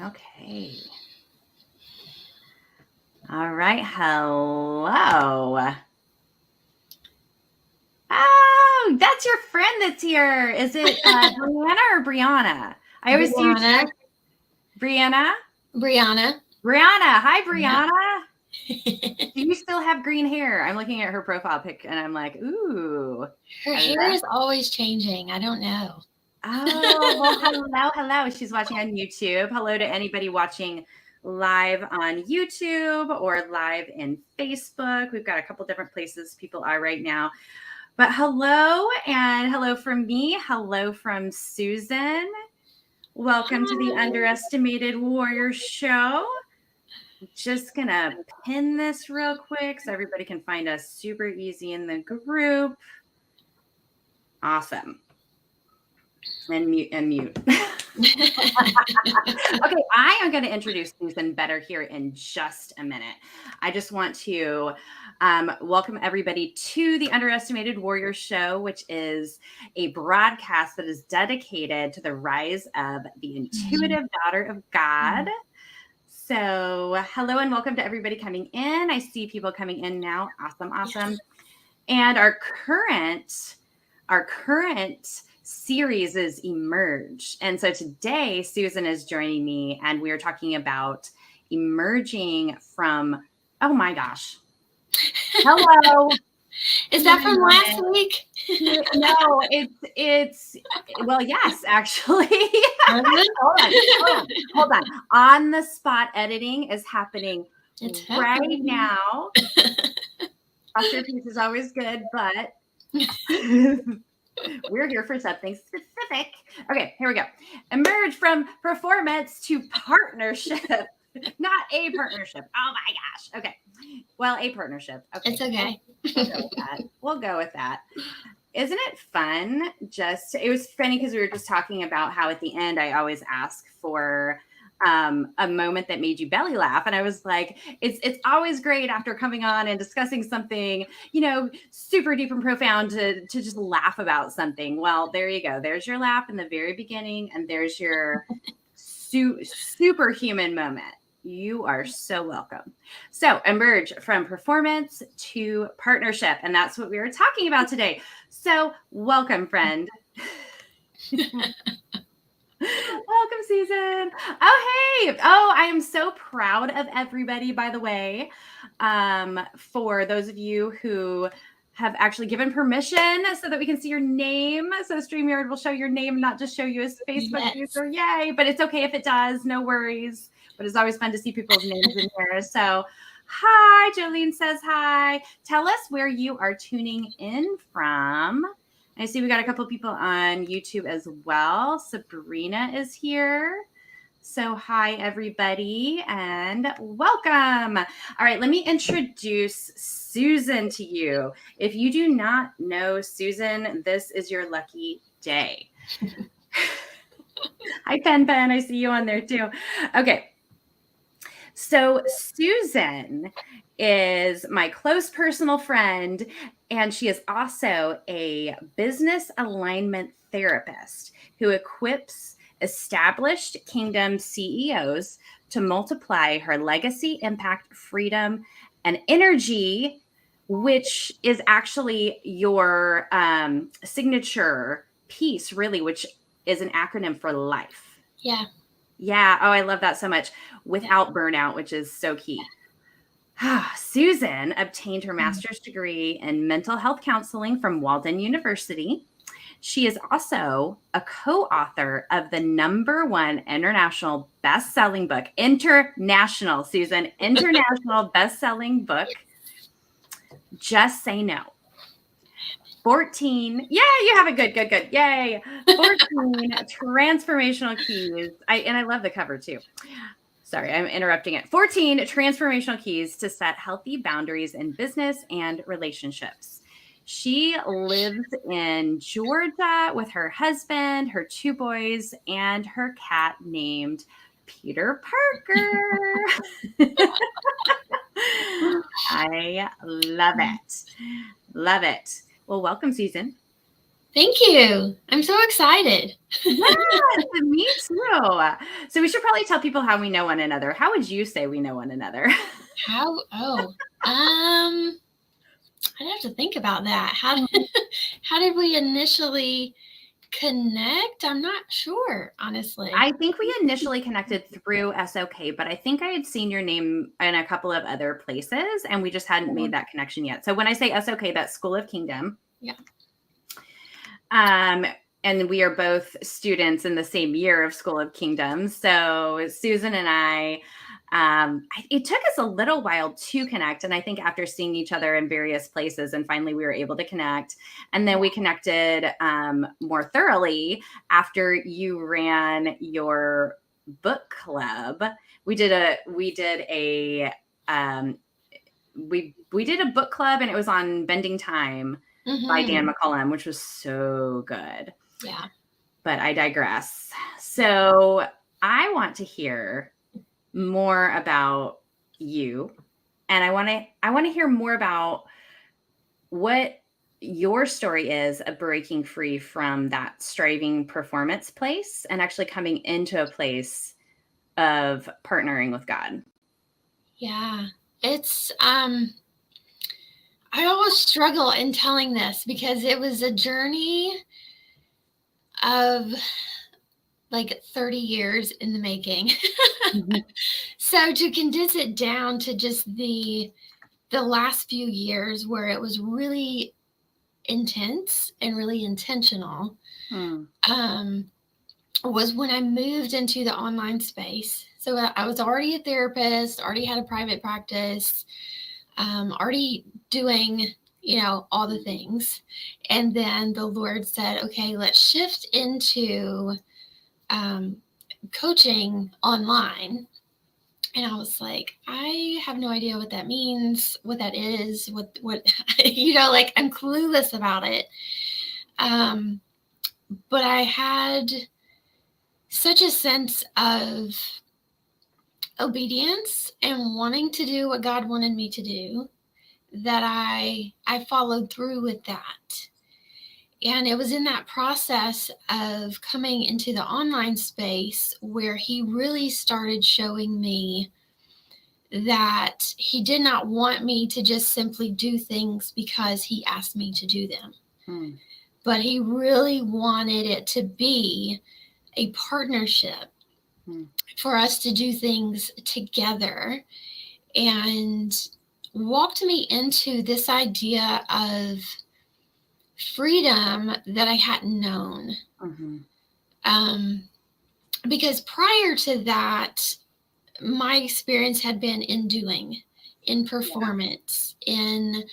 Okay. All right. Hello. Oh, that's your friend that's here. Is it Brianna or Brianna? I always see you Brianna. check. Brianna? Brianna. Brianna. Hi, Yeah. Brianna. Do you still have green hair? I'm looking at her profile pic and I'm like, ooh. Her hair is always changing. I don't know. Oh, well, hello. She's watching on YouTube. Hello to anybody watching live on YouTube or live in Facebook. We've got a couple different places people are right now. But hello, and hello from me. Hello from Susan. Welcome to the Underestimated Warrior Show. Just gonna pin this real quick so everybody can find us super easy in the group. Awesome. And mute. Okay, I am going to introduce Susan better here in just a minute. I just want to welcome everybody to the Underestimated Warrior Show, which is a broadcast that is dedicated to the rise of the intuitive daughter of God. So, hello and welcome to everybody coming in. I see people coming in now. Awesome. And our current series is Emerge. And so today, Susan is joining me, and we are talking about emerging from, oh my gosh. Hello. Is that from last week? No, it's well, yes, actually. Hold on. On the spot editing is happening right now. Masterpiece is always good, but we're here for something specific. Okay, here we go. Emerge from performance to partnership. Not a partnership. Oh my gosh. Okay. Well, a partnership. Okay. It's okay. We'll go with that. Isn't it fun? It was funny because we were just talking about how at the end I always ask for a moment that made you belly laugh. And I was like, it's always great after coming on and discussing something, super deep and profound to just laugh about something. Well, there you go. There's your laugh in the very beginning, and there's your superhuman moment. You are so welcome. So, emerge from performance to partnership. And that's what we were talking about today. So, welcome, friend. Welcome, Susan. Oh, hey. Oh, I am so proud of everybody, by the way. For those of you who have actually given permission so that we can see your name. So StreamYard will show your name, not just show you as Facebook user. Yay. But it's okay if it does. No worries. But it's always fun to see people's names in here. So hi, Jolene says hi. Tell us where you are tuning in from. I see we got a couple of people on YouTube as well. Sabrina is here. So hi, everybody, and welcome. All right, let me introduce Susan to you. If you do not know Susan, this is your lucky day. Hi, Pen. I see you on there too. Okay. So Susan is my close personal friend, and she is also a business alignment therapist who equips established kingdom CEOs to multiply her legacy, impact, freedom, and energy, which is actually your signature piece, really, which is an acronym for life. Yeah. Yeah. Oh, I love that so much. Without burnout, which is so key. Susan obtained her master's degree in mental health counseling from Walden University. She is also a co-author of the #1 international bestselling book, international bestselling book, Just Say No. 14. Yeah, you have it. Good. Yay. 14 transformational keys. I love the cover too. Sorry, I'm interrupting it. 14 transformational keys to set healthy boundaries in business and relationships. She lives in Georgia with her husband, her 2 boys, and her cat named Peter Parker. I love it. Love it. Well, welcome, Susan. Thank you. I'm so excited. Yes, me too. So we should probably tell people how we know one another. How would you say we know one another? I'd have to think about that. How did we initially connect? I'm not sure, honestly. I think we initially connected through SOK, but I think I had seen your name in a couple of other places and we just hadn't made that connection yet. So when I say SOK, that's School of Kingdom. Yeah. And we are both students in the same year of School of Kingdom. So Susan and I, it took us a little while to connect. And I think after seeing each other in various places, and finally we were able to connect. And then we connected more thoroughly after you ran your book club. We did a book club, and it was on Bending Time by Dan McCullum, which was so good. Yeah. But I digress. So I want to hear more about you, and I want to hear more about what your story is of breaking free from that striving performance place and actually coming into a place of partnering with God. Yeah. It's I always struggle in telling this because it was a journey of like 30 years in the making. So to condense it down to just the last few years where it was really intense and really intentional, was when I moved into the online space. So I was already a therapist, already had a private practice, already doing, all the things. And then the Lord said, okay, let's shift into coaching online. And I was like, I have no idea what that means, what that is, what, like I'm clueless about it. But I had such a sense of obedience and wanting to do what God wanted me to do that I followed through with that. And it was in that process of coming into the online space where he really started showing me that he did not want me to just simply do things because he asked me to do them. But he really wanted it to be a partnership for us to do things together, and walked me into this idea of freedom that I hadn't known. Because prior to that, my experience had been in doing, in performance, in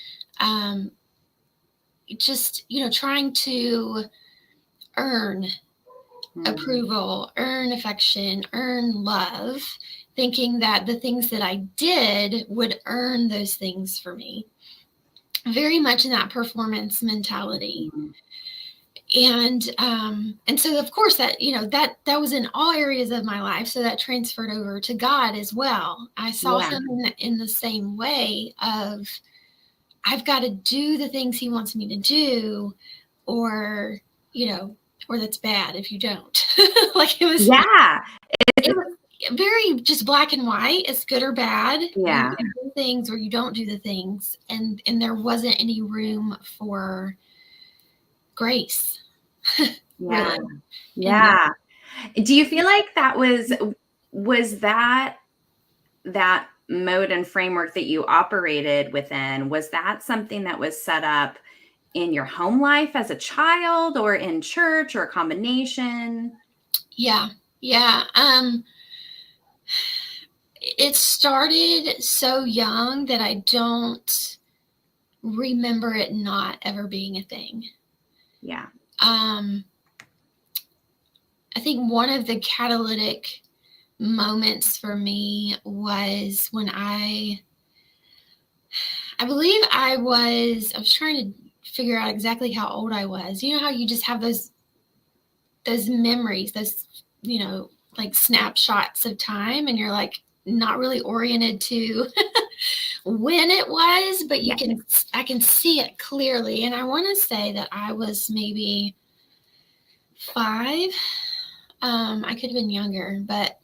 just, trying to earn approval, earn affection, earn love, thinking that the things that I did would earn those things for me. Very much in that performance mentality. And so of course that, that was in all areas of my life. So that transferred over to God as well. I saw him in the same way of, I've got to do the things he wants me to do, or that's bad if you don't. Like it was very just black and white. It's good or bad. Yeah. You do things or you don't do the things. And there wasn't any room for grace. Really. Yeah. Do you feel like that was that mode and framework that you operated within, was that something that was set up in your home life as a child or in church, or a combination? Yeah. It started so young that I don't remember it not ever being a thing. Yeah. I think one of the catalytic moments for me was when I believe I was trying to figure out exactly how old I was. You know how you just have those memories, those, like snapshots of time, and you're like not really oriented to when it was, but Yeah. I can see it clearly. And I want to say that I was maybe 5. I could have been younger, but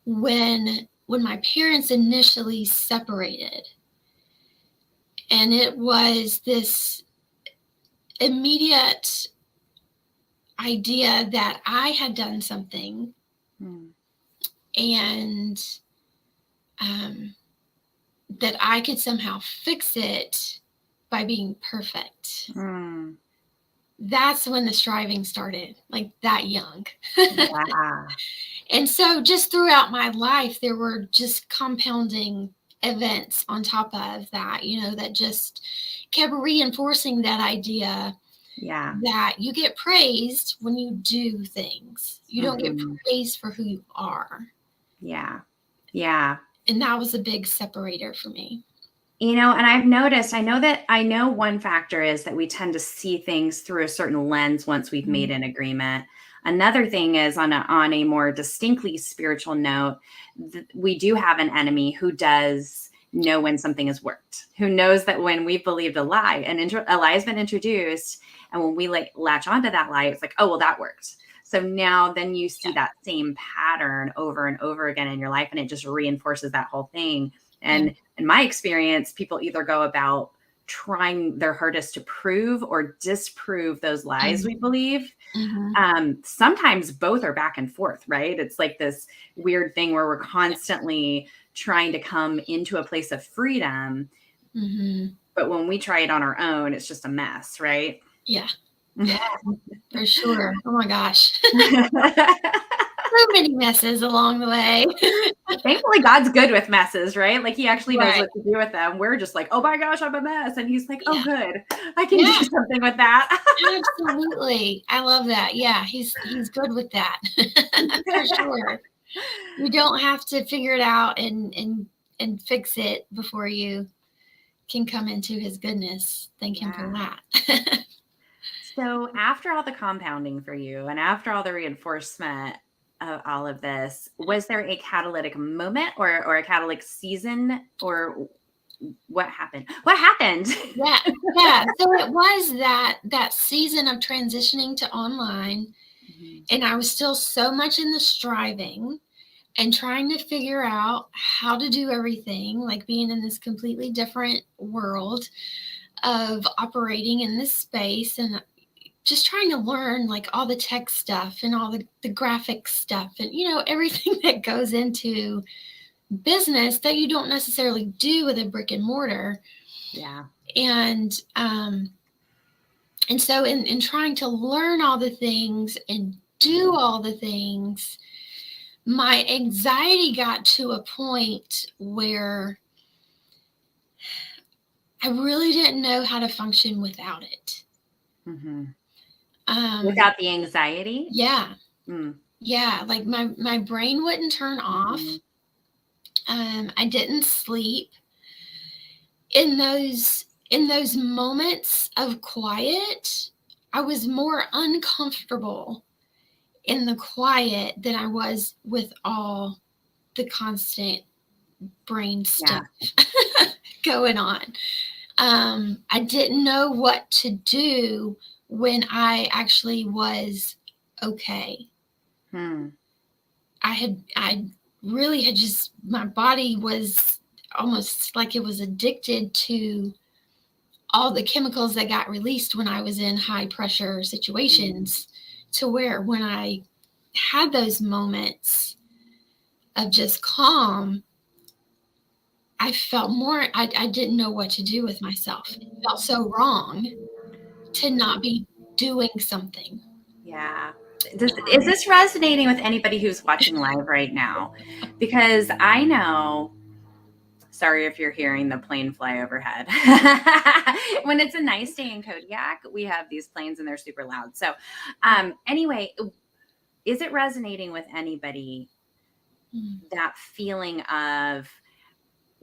when my parents initially separated, and it was this immediate idea that I had done something, and that I could somehow fix it by being perfect. That's when the striving started, like that young. Yeah. And so just throughout my life, there were just compounding events on top of that, you know, that just kept reinforcing that idea that you get praised when you do things. You don't get praised for who you are. Yeah. Yeah. And that was a big separator for me. You know, and I've noticed, I know one factor is that we tend to see things through a certain lens once we've made an agreement. Another thing is on a more distinctly spiritual note, we do have an enemy who does know when something has worked, who knows that when we've believed a lie, and a lie has been introduced, and when we latch onto that lie, it's like, oh, well, that worked. So now then you see that same pattern over and over again in your life, and it just reinforces that whole thing. And in my experience, people either go about trying their hardest to prove or disprove those lies we believe. Sometimes both are back and forth, right? It's like this weird thing where we're constantly trying to come into a place of freedom. But when we try it on our own, it's just a mess, right? Yeah. Yeah, for sure. Oh my gosh. So many messes along the way. Thankfully, God's good with messes, right? Like he actually knows what to do with them. We're just like, oh my gosh, I'm a mess. And he's like, oh, good. I can do something with that. Absolutely. I love that. Yeah, he's good with that. For sure. You don't have to figure it out and fix it before you can come into his goodness. Thank him for that. So after all the compounding for you and after all the reinforcement of all of this, was there a catalytic moment or a catalytic season, or what happened? What happened? Yeah. So it was that season of transitioning to online, and I was still so much in the striving and trying to figure out how to do everything, like being in this completely different world of operating in this space, and just trying to learn like all the tech stuff and all the graphic stuff and, you know, everything that goes into business that you don't necessarily do with a brick and mortar. Yeah. And so in trying to learn all the things and do all the things, my anxiety got to a point where I really didn't know how to function without it. Without the anxiety? Yeah. Yeah. Like my brain wouldn't turn off. I didn't sleep. In those moments of quiet, I was more uncomfortable in the quiet than I was with all the constant brain stuff going on. I didn't know what to do when I actually was okay. I really had just, my body was almost like it was addicted to all the chemicals that got released when I was in high pressure situations, to where when I had those moments of just calm, I felt more, I didn't know what to do with myself. It felt so wrong to not be doing something. Yeah. Is this resonating with anybody who's watching live right now? Because I know, sorry if you're hearing the plane fly overhead. When it's a nice day in Kodiak, we have these planes and they're super loud. So anyway, is it resonating with anybody, that feeling of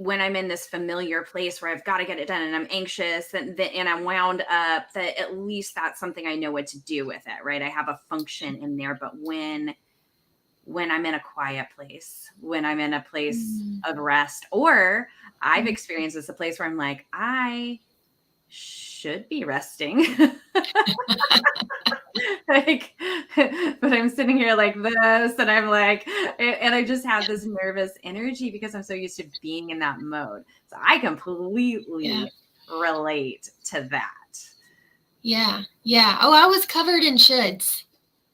when I'm in this familiar place where I've got to get it done and I'm anxious and I'm wound up, that at least that's something I know what to do with it, right? I have a function in there. But when when I'm in a quiet place, when I'm in a place of rest, or I've experienced this, a place where I'm like, I should be resting. Like, but I'm sitting here like this, and I'm like, and I just have this nervous energy because I'm so used to being in that mode. So I completely relate to that. Yeah. Yeah. Oh, I was covered in shoulds.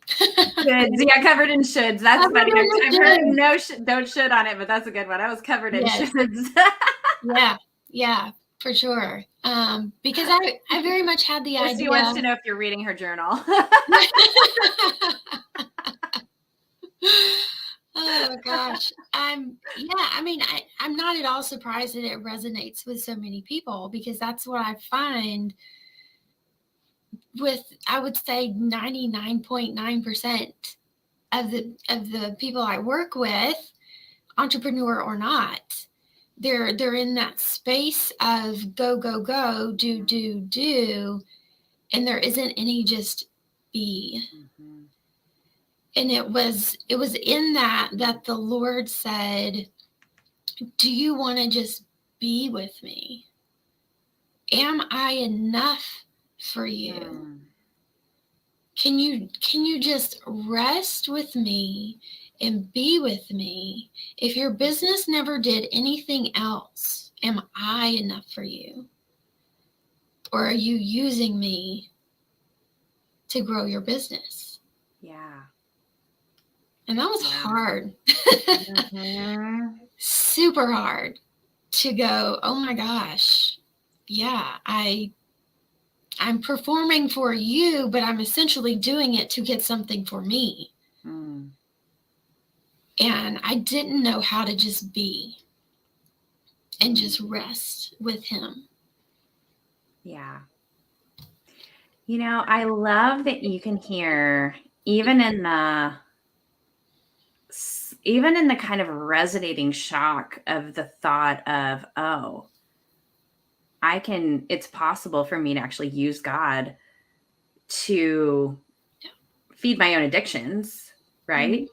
Shoulds, yeah, covered in shoulds. That's funny. I've heard no, don't should on it, but that's a good one. I was covered in shoulds. Yeah, for sure. Because I very much had the idea. She wants to know if you're reading her journal. Oh gosh. I'm not at all surprised that it resonates with so many people, because that's what I find with, I would say, 99.9% of the people I work with, entrepreneur or not. They're in that space of go, go, go, do, and there isn't any just be. Mm-hmm. And it was in that the Lord said, do you want to just be with me? Am I enough for you? Can you just rest with me and be with me? If your business never did anything else, am I enough for you? Or are you using me to grow your business? Yeah. And that was hard. Super hard to go, oh my gosh, yeah, I'm performing for you, but I'm essentially doing it to get something for me. And I didn't know how to just be and just rest with him. Yeah. You know, I love that you can hear, even in the kind of resonating shock of the thought of, oh, it's possible for me to actually use God to feed my own addictions, right?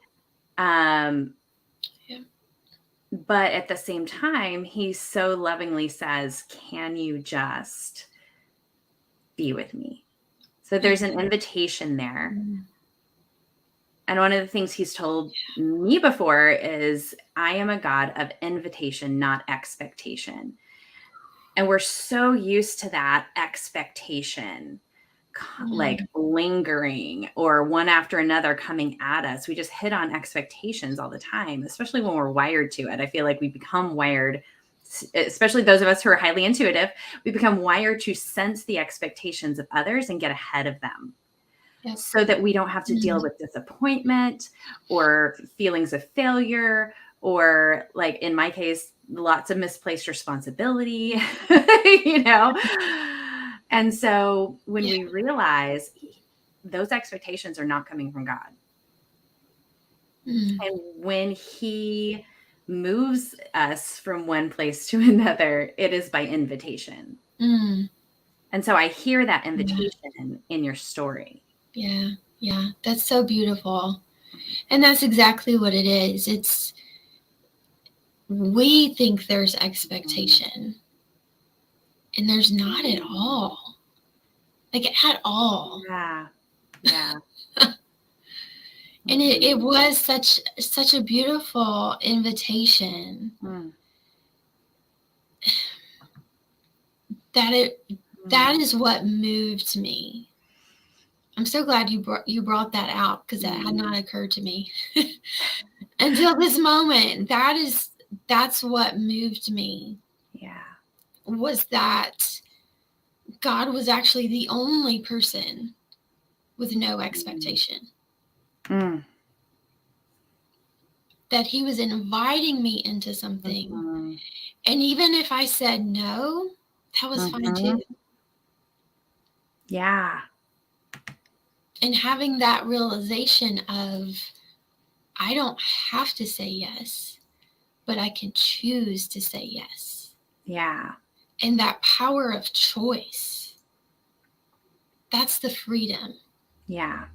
But at the same time, he so lovingly says, can you just be with me? So there's an invitation there. And one of the things he's told me before is, I am a God of invitation, not expectation. And we're so used to that expectation, like lingering or one after another coming at us. We just hit on expectations all the time, especially when we're wired to it. I feel like we become wired, especially those of us who are highly intuitive, we become wired to sense the expectations of others and get ahead of them. Yep. So that we don't have to deal with disappointment or feelings of failure, or, like in my case, lots of misplaced responsibility, you know? And so when we realize those expectations are not coming from God, and when he moves us from one place to another, it is by invitation. And so I hear that invitation in your story. Yeah, that's so beautiful. And that's exactly what it is. We think there's expectation, and there's not at all. Like, at all. Yeah. And it was such a beautiful invitation. That is what moved me. I'm so glad you brought that out, because that had not occurred to me until this moment. That's what moved me. Yeah. Was that God was actually the only person with no expectation. That he was inviting me into something. And even if I said no, that was fine too. Yeah. And having that realization of, I don't have to say yes, but I can choose to say yes. Yeah. And that power of choice, that's the freedom. Yeah.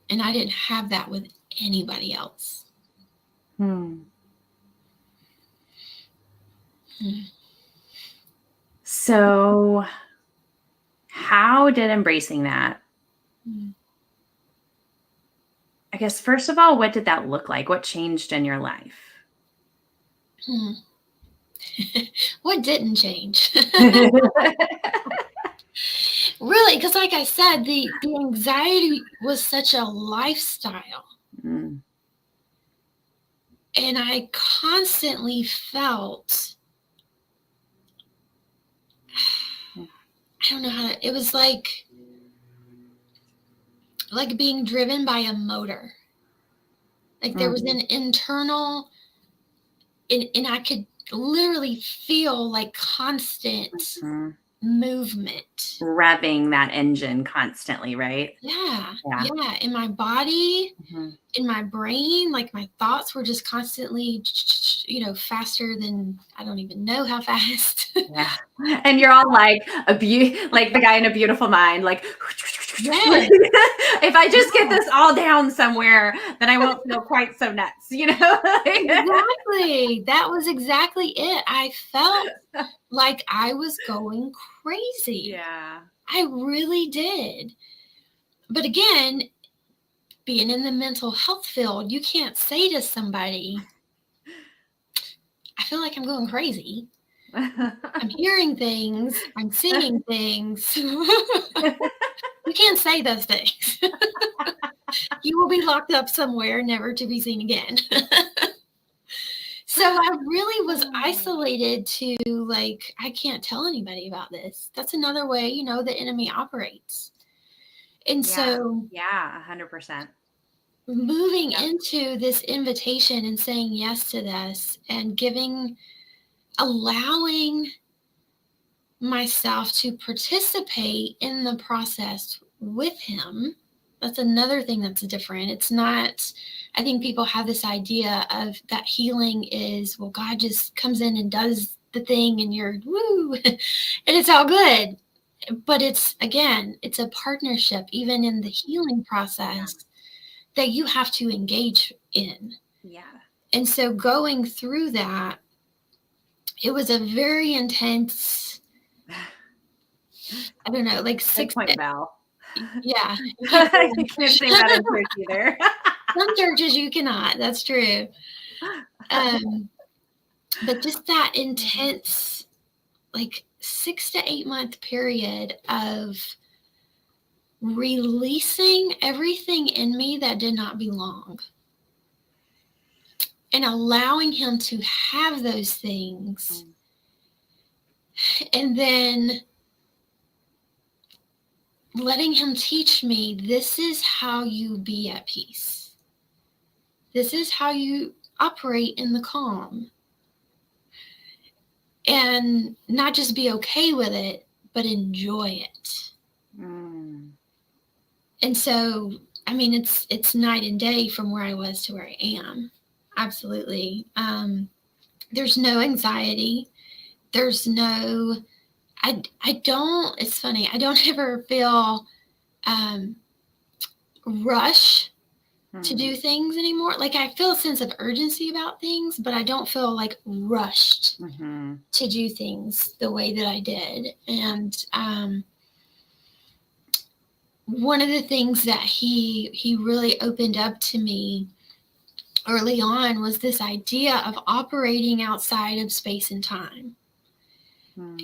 And I didn't have that with anybody else. So how did embracing that, I guess, first of all, what did that look like? What changed in your life? What didn't change? Really, because like I said, the anxiety was such a lifestyle. And I constantly felt, I don't know how to, it was like being driven by a motor. Like there was an internal, and I could literally feel like constant movement. Revving that engine constantly, right? Yeah. In my body, in my brain, like my thoughts were just constantly, faster than, I don't even know how fast. Yeah. And you're all like like the guy in A Beautiful Mind, like, Yes. if I just get this all down somewhere, then I won't feel quite so nuts, Exactly. That was exactly it. I felt like I was going crazy. Yeah. I really did. But again, being in the mental health field, you can't say to somebody, I feel like I'm going crazy. I'm hearing things. I'm seeing things. You can't say those things. You will be locked up somewhere, never to be seen again. So I really was isolated to, like, I can't tell anybody about this. That's another way, the enemy operates. And so 100%. Moving into this invitation and saying yes to this and allowing myself to participate in the process with him. That's another thing that's different. It's not, I think people have this idea of that healing is, well, God just comes in and does the thing and you're woo, and it's all good. But it's a partnership, even in the healing process, that you have to engage in. Yeah. And so going through that, it was a very intense, I don't know, like 6 point bell. Yeah. You can't say that in church either. Some churches you cannot. That's true. But just that intense, like 6 to 8 month period of releasing everything in me that did not belong and allowing him to have those things. And then letting him teach me, this is how you be at peace. This is how you operate in the calm. And not just be okay with it, but enjoy it. And so, I mean, it's night and day from where I was to where I am. Absolutely. There's no anxiety. There's no, it's funny, I don't ever feel rush to do things anymore. Like I feel a sense of urgency about things, but I don't feel like rushed to do things the way that I did. And one of the things that he really opened up to me early on was this idea of operating outside of space and time.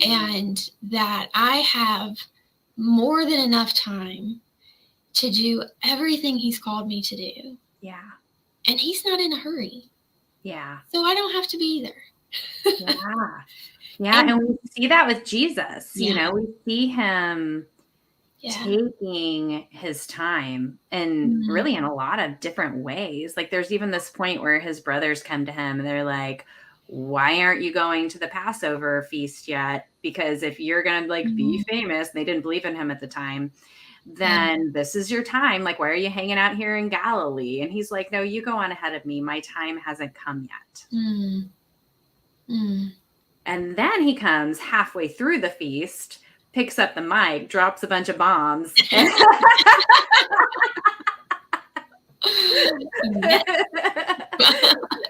And that I have more than enough time to do everything he's called me to do. Yeah. And he's not in a hurry. Yeah. So I don't have to be either. Yeah. And we see that with Jesus. We see him taking his time and really in a lot of different ways. Like there's even this point where his brothers come to him and they're like, why aren't you going to the Passover feast yet? Because if you're going to be famous, and they didn't believe in him at the time, then this is your time. Like, why are you hanging out here in Galilee? And he's like, no, you go on ahead of me. My time hasn't come yet. And then he comes halfway through the feast, picks up the mic, drops a bunch of bombs. Yes.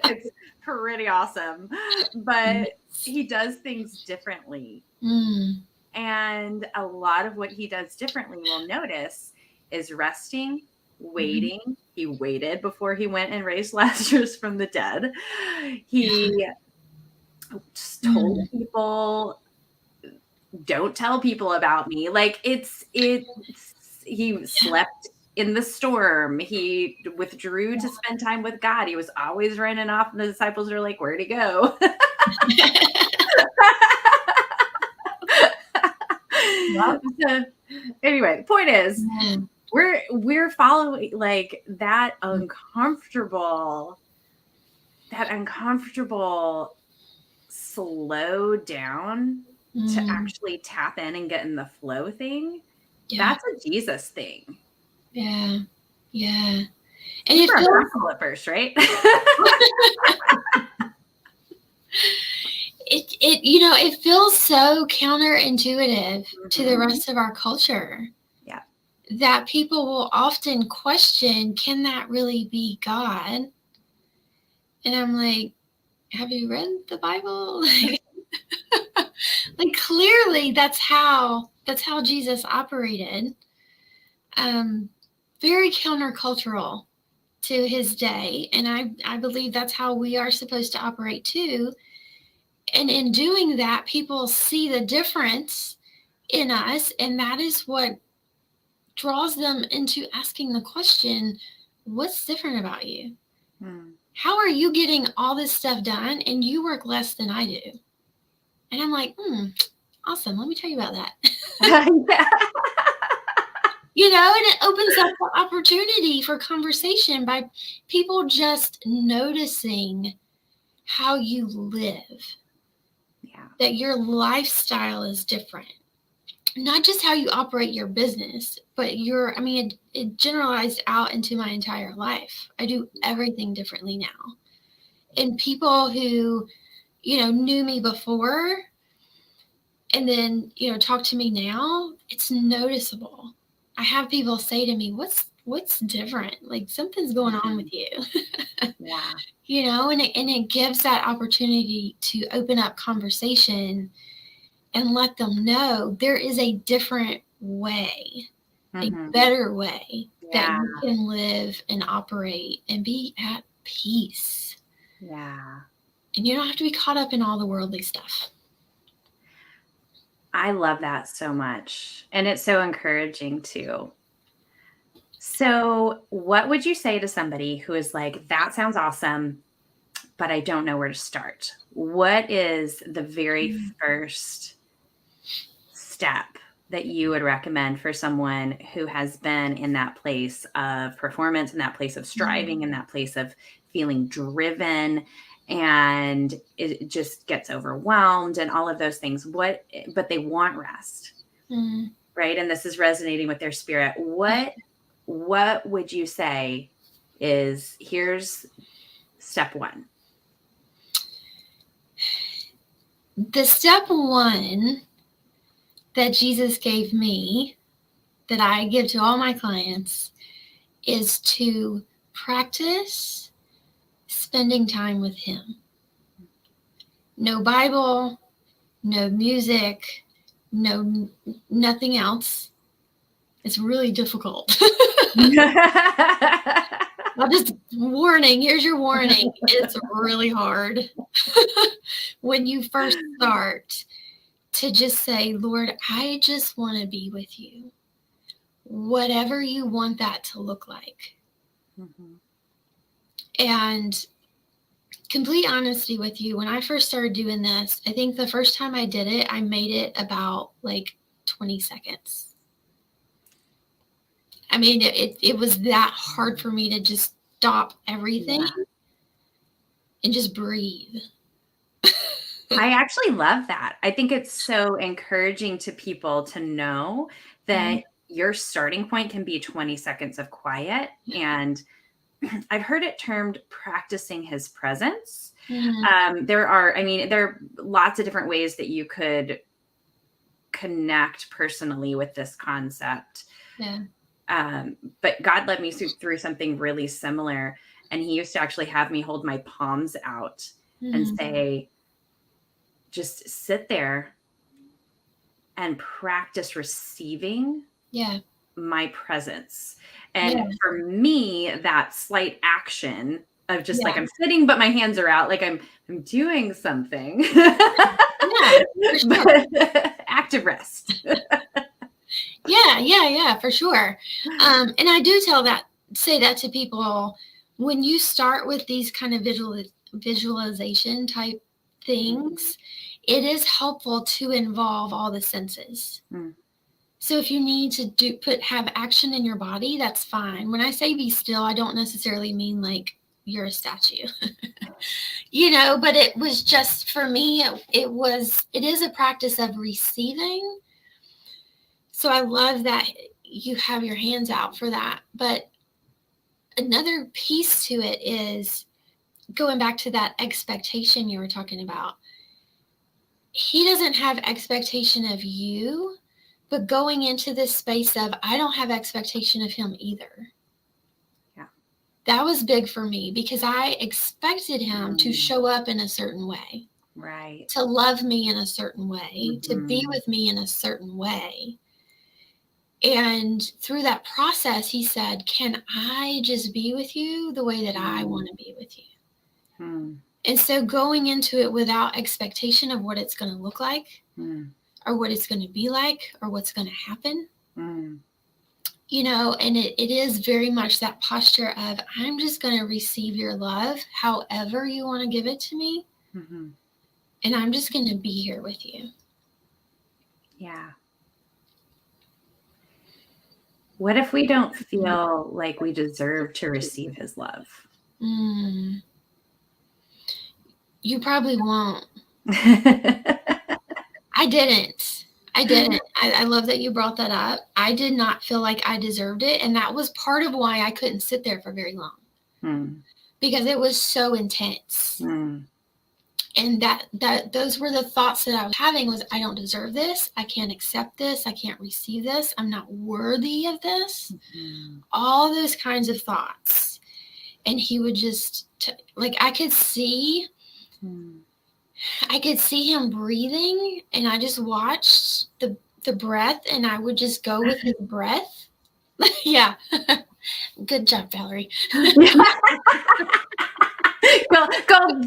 It's pretty awesome. But he does things differently. Mm. And a lot of what he does differently, we'll notice, is resting, waiting. He waited before he went and raised Lazarus from the dead. He just told people, don't tell people about me. Like he slept in the storm. He withdrew to spend time with God. He was always running off, and the disciples are like, where'd he go? So, anyway, the point is, we're following like that uncomfortable slow down to actually tap in and get in the flow thing. That's a Jesus thing. Yeah. Yeah. And it feels at first, right? It feels so counterintuitive to the rest of our culture. Yeah. That people will often question, can that really be God? And I'm like, have you read the Bible? Like clearly that's how Jesus operated. Very countercultural to his day. And I believe that's how we are supposed to operate too. And in doing that, people see the difference in us, and that is what draws them into asking the question, what's different about you? How are you getting all this stuff done and you work less than I do? And I'm like, awesome. Let me tell you about that. And it opens up the opportunity for conversation by people just noticing how you live. Yeah. That your lifestyle is different. Not just how you operate your business, but it generalized out into my entire life. I do everything differently now. And people who, knew me before and then, talk to me now, it's noticeable. I have people say to me, what's different? Like something's going on with you. Yeah. And it gives that opportunity to open up conversation and let them know there is a different way, a better way that you can live and operate and be at peace. Yeah. And you don't have to be caught up in all the worldly stuff. I love that so much. And it's so encouraging too. So what would you say to somebody who is like, that sounds awesome, but I don't know where to start? What is the very first step that you would recommend for someone who has been in that place of performance, in that place of striving, in that place of feeling driven, and it just gets overwhelmed and all of those things, but they want rest, right? And this is resonating with their spirit. What would you say is, here's step one? The step one that Jesus gave me, that I give to all my clients, is to practice spending time with him. No Bible, no music, nothing else. It's really difficult. I'll just warning. Here's your warning. It's really hard when you first start to just say, Lord, I just want to be with you. Whatever you want that to look like. And complete honesty with you, when I first started doing this, I think the first time I did it, I made it about like 20 seconds. I mean, it was that hard for me to just stop everything and just breathe. I actually love that. I think it's so encouraging to people to know that your starting point can be 20 seconds of quiet. And I've heard it termed practicing his presence. There are lots of different ways that you could connect personally with this concept. Yeah. But God led me through something really similar. And he used to actually have me hold my palms out and say, just sit there and practice receiving my presence. And for me, that slight action of just like, I'm sitting, but my hands are out, like I'm doing something. Yeah, for sure. Active rest. Yeah, for sure. And I do say that to people when you start with these kind of visualization type things, it is helpful to involve all the senses. So if you need to have action in your body, that's fine. When I say be still, I don't necessarily mean like you're a statue, but it was just, for me, it is a practice of receiving. So I love that you have your hands out for that. But another piece to it is going back to that expectation you were talking about. He doesn't have expectation of you, but going into this space of, I don't have expectation of him either. Yeah. That was big for me because I expected him to show up in a certain way. Right. To love me in a certain way, to be with me in a certain way. And through that process, he said, can I just be with you the way that I want to be with you? And so going into it without expectation of what it's going to look like or what it's going to be like or what's going to happen, and it is very much that posture of, I'm just going to receive your love however you want to give it to me. And I'm just going to be here with you. Yeah. What if we don't feel like we deserve to receive his love? You probably won't. I didn't. I love that you brought that up. I did not feel like I deserved it. And that was part of why I couldn't sit there for very long. Because it was so intense. And those were the thoughts that I was having was, I don't deserve this. I can't accept this. I can't receive this. I'm not worthy of this. All those kinds of thoughts. And he would just, I could see him breathing, and I just watched the breath, and I would just go with his breath. Yeah. Good job, Valerie.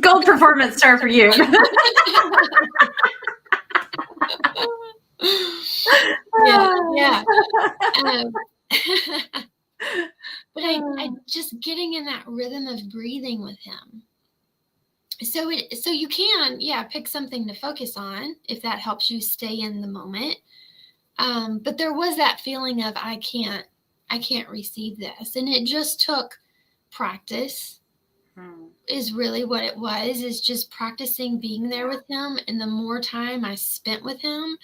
Gold performance star for you. Yeah. But I just getting in that rhythm of breathing with him. So you can, pick something to focus on if that helps you stay in the moment. But there was that feeling of, I can't receive this. And it just took practice is really what it was, is just practicing being there with him. And the more time I spent with him,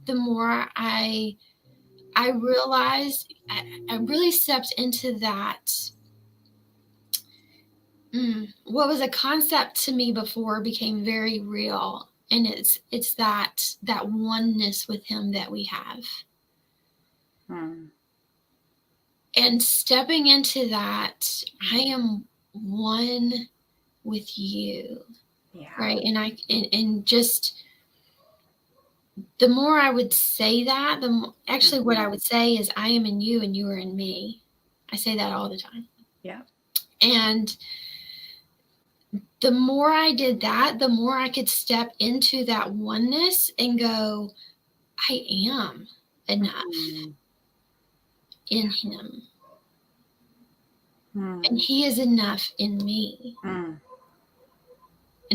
the more I realized I really stepped into that. What was a concept to me before became very real. And it's that oneness with him that we have. And stepping into that, I am one with you. Yeah. Right. And just the more I would say that, actually what I would say is, I am in you and you are in me. I say that all the time. Yeah. And the more I did that, the more I could step into that oneness and go, I am enough in him. And he is enough in me. And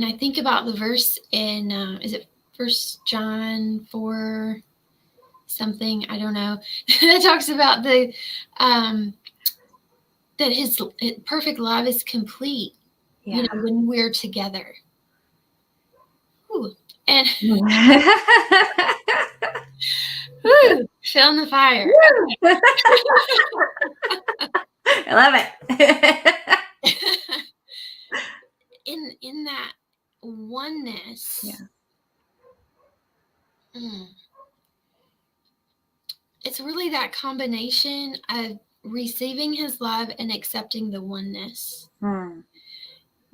I think about the verse in, is it 1 John 4 something? I don't know. That talks about that his perfect love is complete, when we're together. Ooh. And feeling the fire. I love it. In that oneness. It's really that combination of receiving his love and accepting the oneness. Hmm.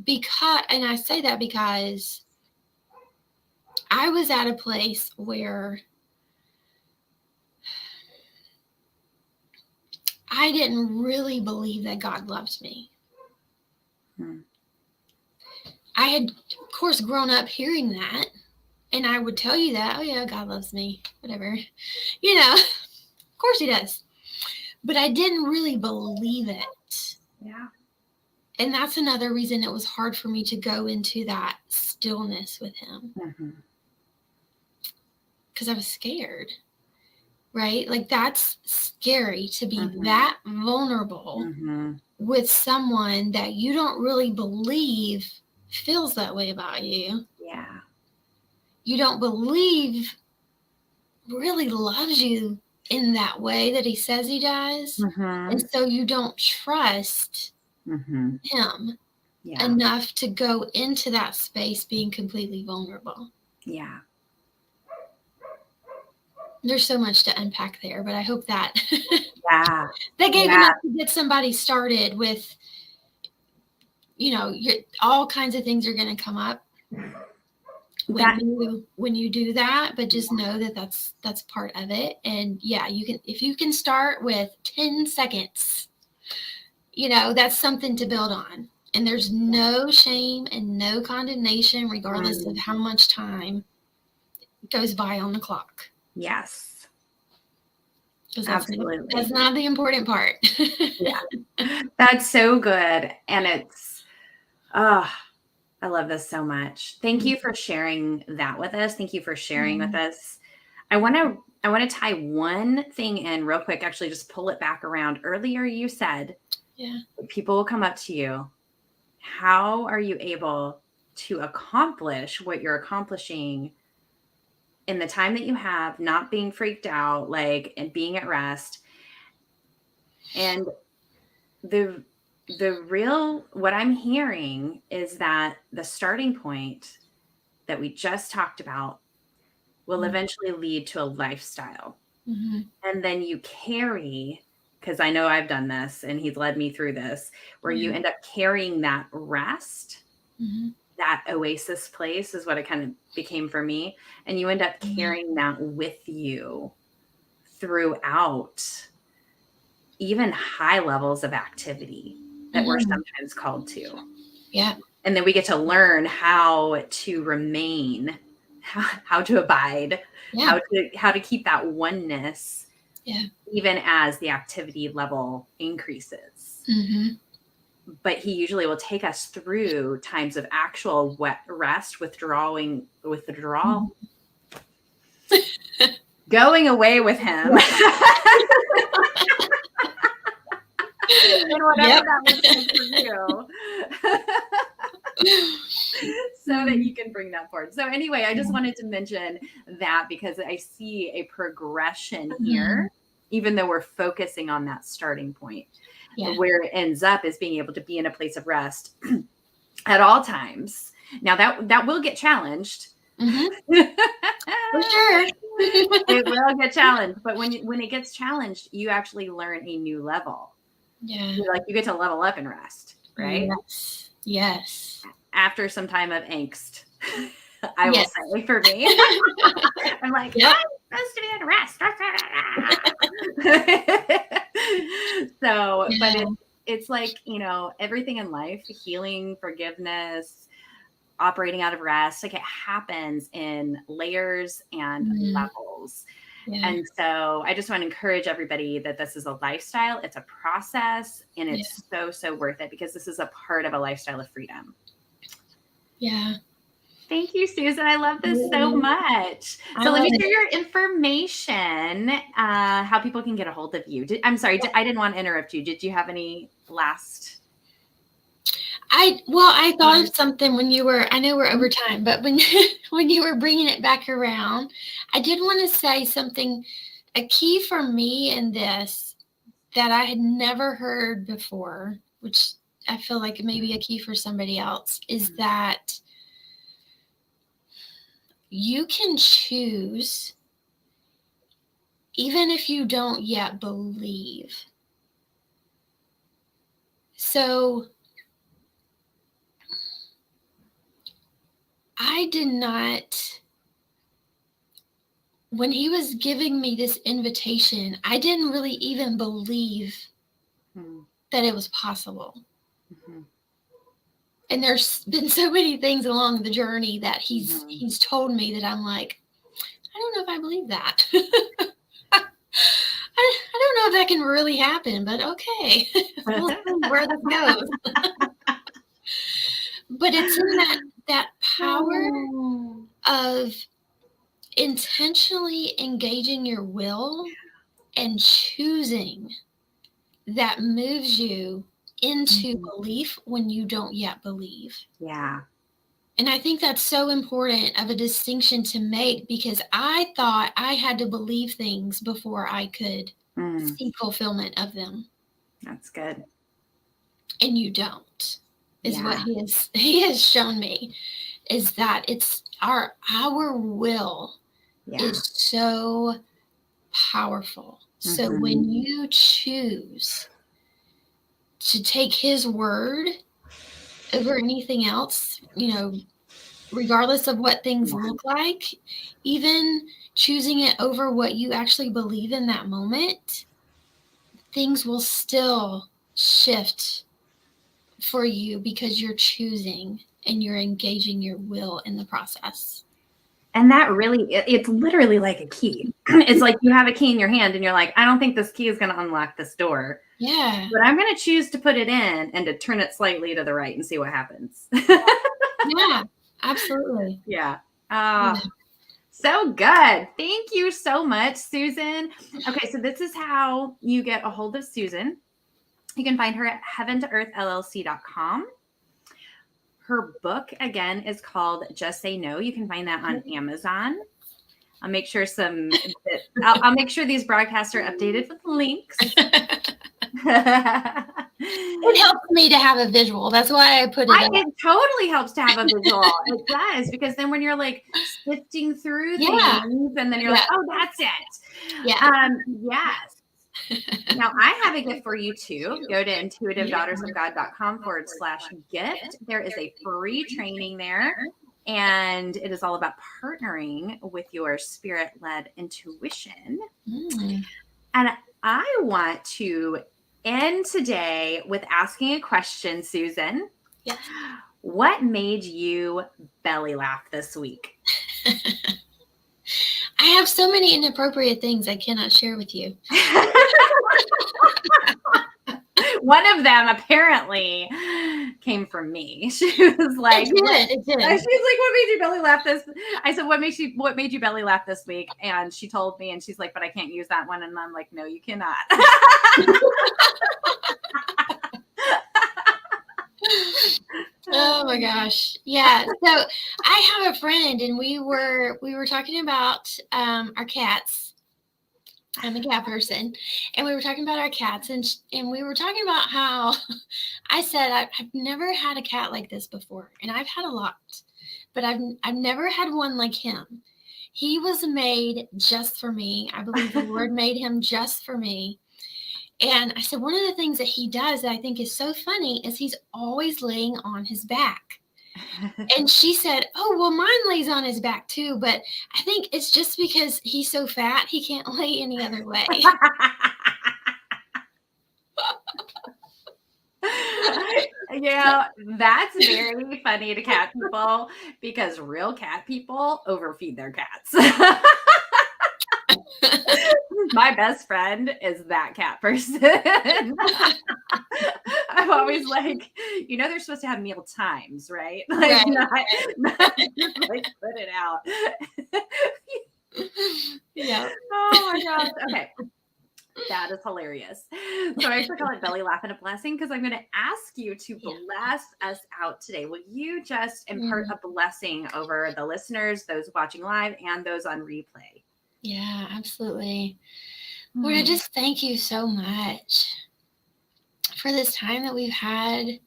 And I say that because I was at a place where I didn't really believe that God loved me. Hmm. I had, of course, grown up hearing that, and I would tell you that, oh yeah, God loves me, whatever. You know, of course he does. But I didn't really believe it. Yeah. And that's another reason it was hard for me to go into that stillness with him. Mm-hmm. Because I was scared, right? Like, that's scary to be Mm-hmm. that vulnerable Mm-hmm. with someone that you don't really believe feels that way about you. Yeah. You don't believe really loves you in that way that he says he does. Mm-hmm. And so you don't trust Mm-hmm. him Yeah. enough to go into that space being completely vulnerable. Yeah. There's so much to unpack there, but I hope that Yeah. that gave Yeah. enough to get somebody started with, all kinds of things are going to come up when you do that, but just know that that's part of it. And yeah, if you can start with 10 seconds, that's something to build on. And there's no shame and no condemnation, regardless of how much time goes by on the clock. Yes. Because Absolutely. That's not the important part. Yeah. That's so good. And I love this so much. Thank you for sharing that with us. Thank you for sharing with us. I want to tie one thing in real quick, actually just pull it back around. Earlier you said people will come up to you. How are you able to accomplish what you're accomplishing in the time that you have, not being freaked out, and being at rest? And what I'm hearing is that the starting point that we just talked about will eventually lead to a lifestyle. Mm-hmm. And then you carry, because I know I've done this and he's led me through this, where you end up carrying that rest, that oasis place is what it kind of became for me. And you end up carrying that with you throughout even high levels of activity that we're sometimes called to. Yeah. And then we get to learn how to remain, how to abide, how to keep that oneness, even as the activity level increases. But he usually will take us through times of actual rest, going away with him. And whatever that looks like for you. So that you can bring that forward. So anyway, I just wanted to mention that because I see a progression here, even though we're focusing on that starting point. Where it ends up is being able to be in a place of rest at all times. Now that will get challenged. For sure. It will get challenged. But when it gets challenged, you actually learn a new level. Yeah. You get to level up and rest, right? Yes. After some time of angst, I will say for me. I'm like, I'm supposed to be in rest. So, but it's like, everything in life, healing, forgiveness, operating out of rest, it happens in layers and levels. And so I just want to encourage everybody that this is a lifestyle, it's a process, and it's so worth it because this is a part of a lifestyle of freedom. Yeah. Thank you, Susan. I love this so much. So let me share your information, how people can get a hold of you. I'm sorry, I didn't want to interrupt you. Did you have any last? I thought of something I know we're over time, but when you were bringing it back around, I did want to say something, a key for me in this that I had never heard before, which I feel like it may be a key for somebody else, is that you can choose, even if you don't yet believe, So I did not, when he was giving me this invitation, I didn't really even believe that it was possible. And there's been so many things along the journey that he's told me that I'm like, I don't know if I believe that. I don't know if that can really happen, but okay. We'll see where this goes. But it's in that power of intentionally engaging your will and choosing that moves you into belief when you don't yet believe. Yeah. And I think that's so important of a distinction to make, because I thought I had to believe things before I could see fulfillment of them. That's good. And you don't, is what he has shown me, is that it's our will is so powerful. So when you choose to take his word over anything else, regardless of what things look like, even choosing it over what you actually believe in that moment, things will still shift for you because you're choosing and you're engaging your will in the process. And that really, it's literally like a key. It's like you have a key in your hand and you're like, I don't think this key is going to unlock this door. Yeah. But I'm going to choose to put it in and to turn it slightly to the right and see what happens. Yeah, absolutely. Yeah. So good. Thank you so much, Susan. Okay, so this is how you get a hold of Susan. You can find her at heaventoearthllc.com. Her book, again, is called Just Say No. You can find that on Amazon. I'll make sure I'll make sure these broadcasts are updated with links. It helps me to have a visual. That's why I put it up. It totally helps to have a visual. It does, because then when you're like sifting through things and then you're like, oh, that's it. Yeah. Yes. Now, I have a gift for you too. Go to intuitivedaughtersofgod.com/gift. There is a free training there, and it is all about partnering with your spirit-led intuition. And I want to end today with asking a question, Susan. Yeah. What made you belly laugh this week? I have so many inappropriate things I cannot share with you. One of them apparently came from me. She was like, it did. She's like, what made you belly laugh this? I said, what made you belly laugh this week? And she told me, and she's like, but I can't use that one. And I'm like, no, you cannot. Oh my gosh. Yeah. So I have a friend, and we were talking about our cats. I'm a cat person, and we were talking about our cats, and we were talking about how I said I've never had a cat like this before, and I've had a lot, but I've never had one like him. He was made just for me. I believe the Lord made him just for me. And I said, one of the things that he does that I think is so funny is he's always laying on his back. And she said, oh, well, mine lays on his back too, but I think it's just because he's so fat, he can't lay any other way. Yeah, that's very funny to cat people, because real cat people overfeed their cats. My best friend is that cat person. I'm always like, they're supposed to have meal times, right? Like, not just like put it out. Yeah. Oh my gosh. Okay. That is hilarious. So I actually call it belly laugh and a blessing, because I'm going to ask you to bless us out today. Will you just impart a blessing over the listeners, those watching live, and those on replay? Yeah, absolutely. Lord, I just thank you so much for this time that we've had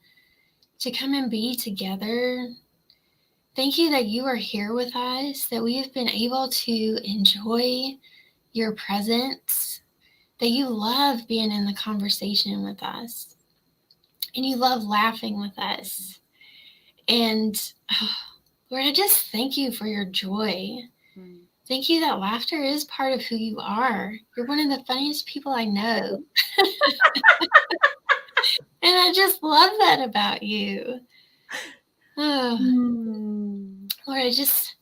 to come and be together. Thank you that you are here with us, that we have been able to enjoy your presence, that you love being in the conversation with us. and you love laughing with us. And Lord, I just thank you for your joy. Thank you that laughter is part of who you are. You're one of the funniest people I know. And I just love that about you. Oh, Lord, I just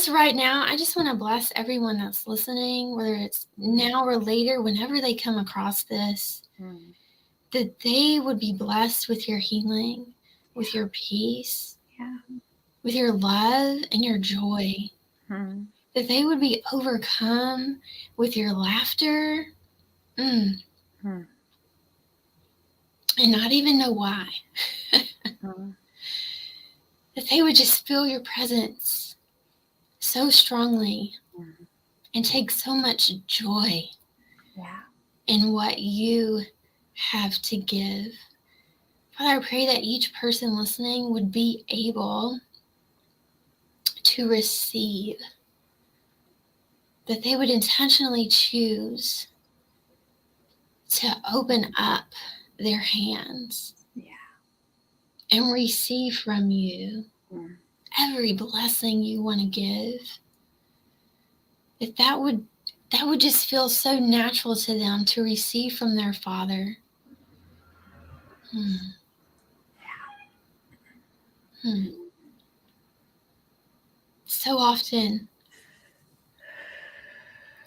right now, I just want to bless everyone that's listening, whether it's now or later, whenever they come across this, that they would be blessed with your healing, with your peace, with your love and your joy. That they would be overcome with your laughter and not even know why. That they would just feel your presence so strongly and take so much joy in what you have to give. Father, I pray that each person listening would be able to receive, that they would intentionally choose to open up their hands and receive from you every blessing you want to give. That would just feel so natural to them to receive from their Father. So often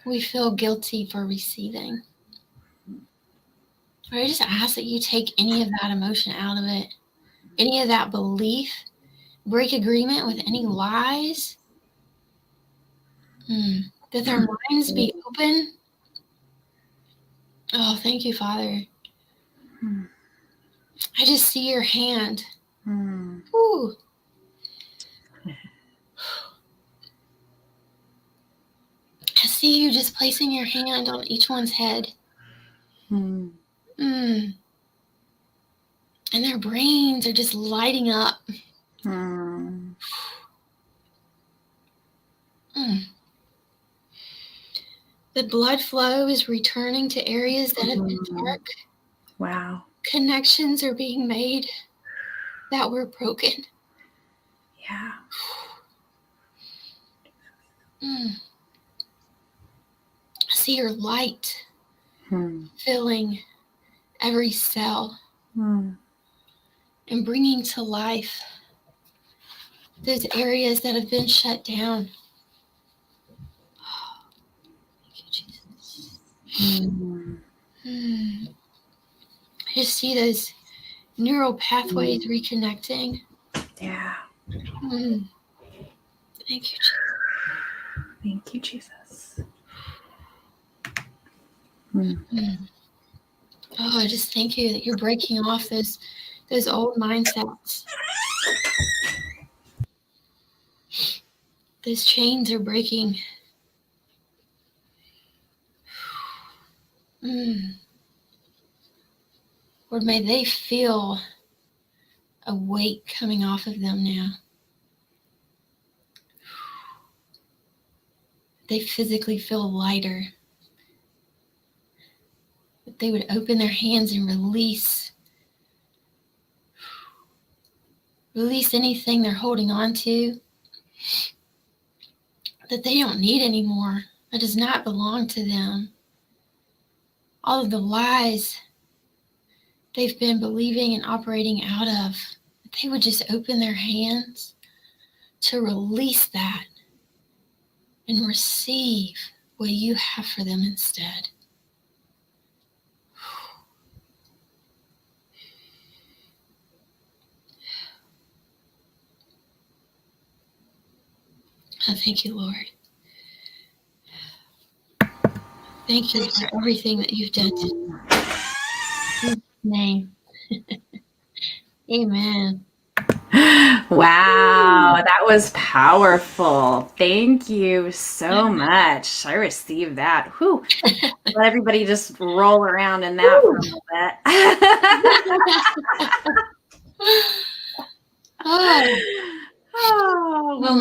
we feel guilty for receiving. But I just ask that you take any of that emotion out of it, any of that belief, break agreement with any lies, that their minds be open. Oh, thank you, Father. I just see your hand. Ooh. I see you just placing your hand on each one's head. And their brains are just lighting up. The blood flow is returning to areas that have been dark. Wow. Connections are being made that were broken. Yeah. I see your light filling every cell and bringing to life those areas that have been shut down. Oh, thank you, Jesus. I just see those neural pathways reconnecting. Yeah. Thank you, Jesus. Thank you, Jesus. Oh, I just thank you that you're breaking off those old mindsets. Those chains are breaking. Lord, may they feel a weight coming off of them now. They physically feel lighter. That they would open their hands and release anything they're holding on to that they don't need anymore, that does not belong to them. All of the lies they've been believing and operating out of, that they would just open their hands to release that and receive what you have for them instead. I thank you, Lord. Thank you for everything that you've done today. In Jesus' name. Amen. Wow, that was powerful. Thank you so much. I received that. Whew. Let everybody just roll around in that for a little bit. Oh, well,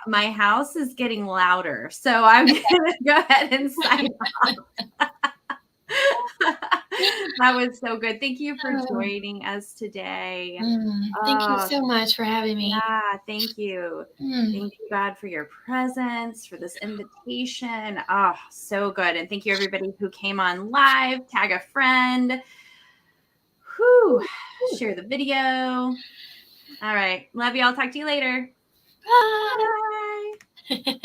my house is getting louder, so I'm gonna go ahead and sign off. That was so good. Thank you for joining us today. Thank you Oh, so much for having me. yeah, thank you. Thank you, God, for your presence, for this invitation. Oh, so good. And thank you, everybody who came on live. Tag a friend. Whew. Share the video. All right. Love you. I'll talk to you later. Bye. Bye.